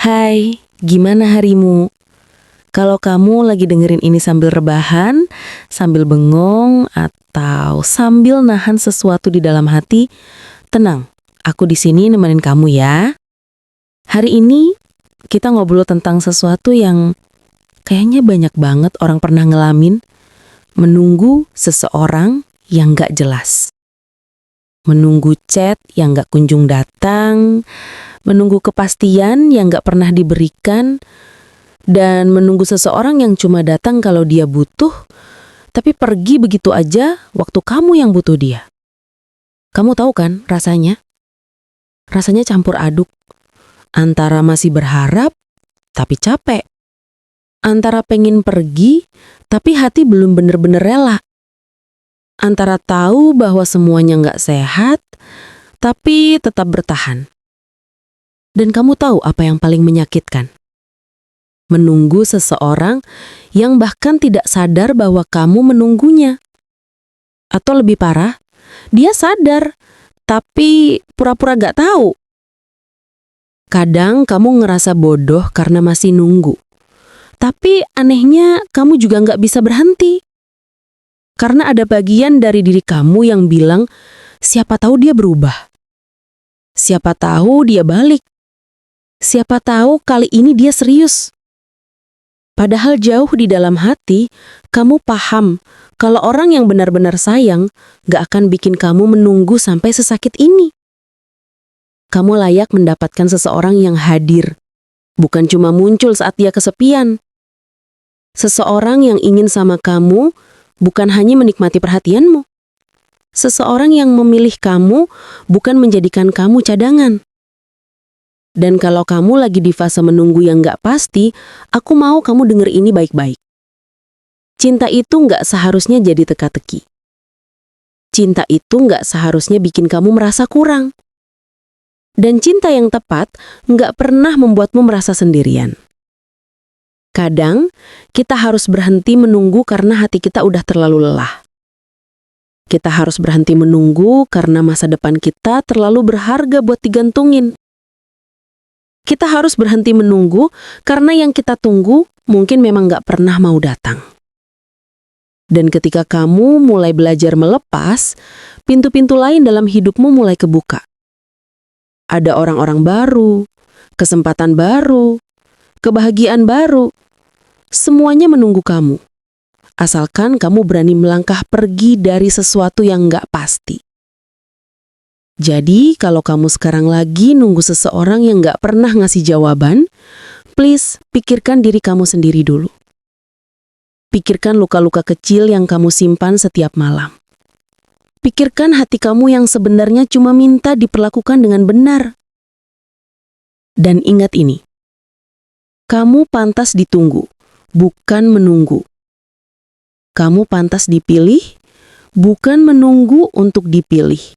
Hai, gimana harimu? Kalau kamu lagi dengerin ini sambil rebahan, sambil bengong, atau sambil nahan sesuatu di dalam hati, tenang, aku di sini nemenin kamu ya. Hari ini kita ngobrol tentang sesuatu yang kayaknya banyak banget orang pernah ngalamin, menunggu seseorang yang gak jelas. Menunggu chat yang gak kunjung datang, menunggu kepastian yang gak pernah diberikan, dan menunggu seseorang yang cuma datang kalau dia butuh, tapi pergi begitu aja waktu kamu yang butuh dia. Kamu tahu kan rasanya? Rasanya campur aduk. Antara masih berharap, tapi capek. Antara pengen pergi, tapi hati belum bener-bener rela. Antara tahu bahwa semuanya nggak sehat, tapi tetap bertahan. Dan kamu tahu apa yang paling menyakitkan? Menunggu seseorang yang bahkan tidak sadar bahwa kamu menunggunya. Atau lebih parah, dia sadar, tapi pura-pura nggak tahu. Kadang kamu ngerasa bodoh karena masih nunggu. Tapi anehnya kamu juga nggak bisa berhenti. Karena ada bagian dari diri kamu yang bilang, siapa tahu dia berubah. Siapa tahu dia balik. Siapa tahu kali ini dia serius. Padahal jauh di dalam hati, kamu paham kalau orang yang benar-benar sayang gak akan bikin kamu menunggu sampai sesakit ini. Kamu layak mendapatkan seseorang yang hadir, bukan cuma muncul saat dia kesepian. Seseorang yang ingin sama kamu, bukan hanya menikmati perhatianmu. Seseorang yang memilih kamu, bukan menjadikan kamu cadangan. Dan kalau kamu lagi di fase menunggu yang gak pasti, aku mau kamu denger ini baik-baik. Cinta itu gak seharusnya jadi teka-teki. Cinta itu gak seharusnya bikin kamu merasa kurang. Dan cinta yang tepat gak pernah membuatmu merasa sendirian. Kadang, kita harus berhenti menunggu karena hati kita udah terlalu lelah. Kita harus berhenti menunggu karena masa depan kita terlalu berharga buat digantungin. Kita harus berhenti menunggu karena yang kita tunggu mungkin memang gak pernah mau datang. Dan ketika kamu mulai belajar melepas, pintu-pintu lain dalam hidupmu mulai kebuka. Ada orang-orang baru, kesempatan baru, kebahagiaan baru. Semuanya menunggu kamu. Asalkan kamu berani melangkah pergi dari sesuatu yang gak pasti. Jadi, kalau kamu sekarang lagi nunggu seseorang yang gak pernah ngasih jawaban, please pikirkan diri kamu sendiri dulu. Pikirkan luka-luka kecil yang kamu simpan setiap malam. Pikirkan hati kamu yang sebenarnya cuma minta diperlakukan dengan benar. Dan ingat ini, kamu pantas ditunggu, bukan menunggu. Kamu pantas dipilih, bukan menunggu untuk dipilih.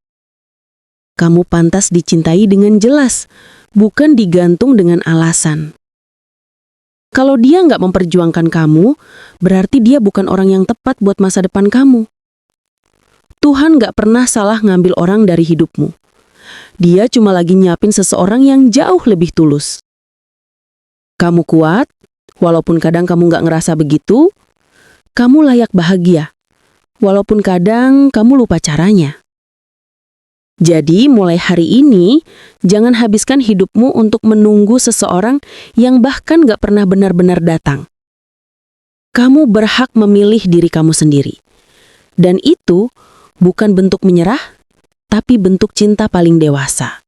Kamu pantas dicintai dengan jelas, bukan digantung dengan alasan. Kalau dia nggak memperjuangkan kamu, berarti dia bukan orang yang tepat buat masa depan kamu. Tuhan nggak pernah salah ngambil orang dari hidupmu. Dia cuma lagi nyiapin seseorang yang jauh lebih tulus. Kamu kuat, walaupun kadang kamu nggak ngerasa begitu. Kamu layak bahagia, walaupun kadang kamu lupa caranya. Jadi mulai hari ini, jangan habiskan hidupmu untuk menunggu seseorang yang bahkan gak pernah benar-benar datang. Kamu berhak memilih diri kamu sendiri. Dan itu bukan bentuk menyerah, tapi bentuk cinta paling dewasa.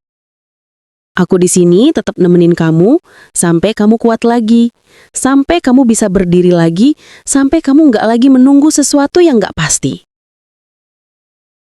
Aku di sini tetap nemenin kamu sampai kamu kuat lagi, sampai kamu bisa berdiri lagi, sampai kamu gak lagi menunggu sesuatu yang gak pasti.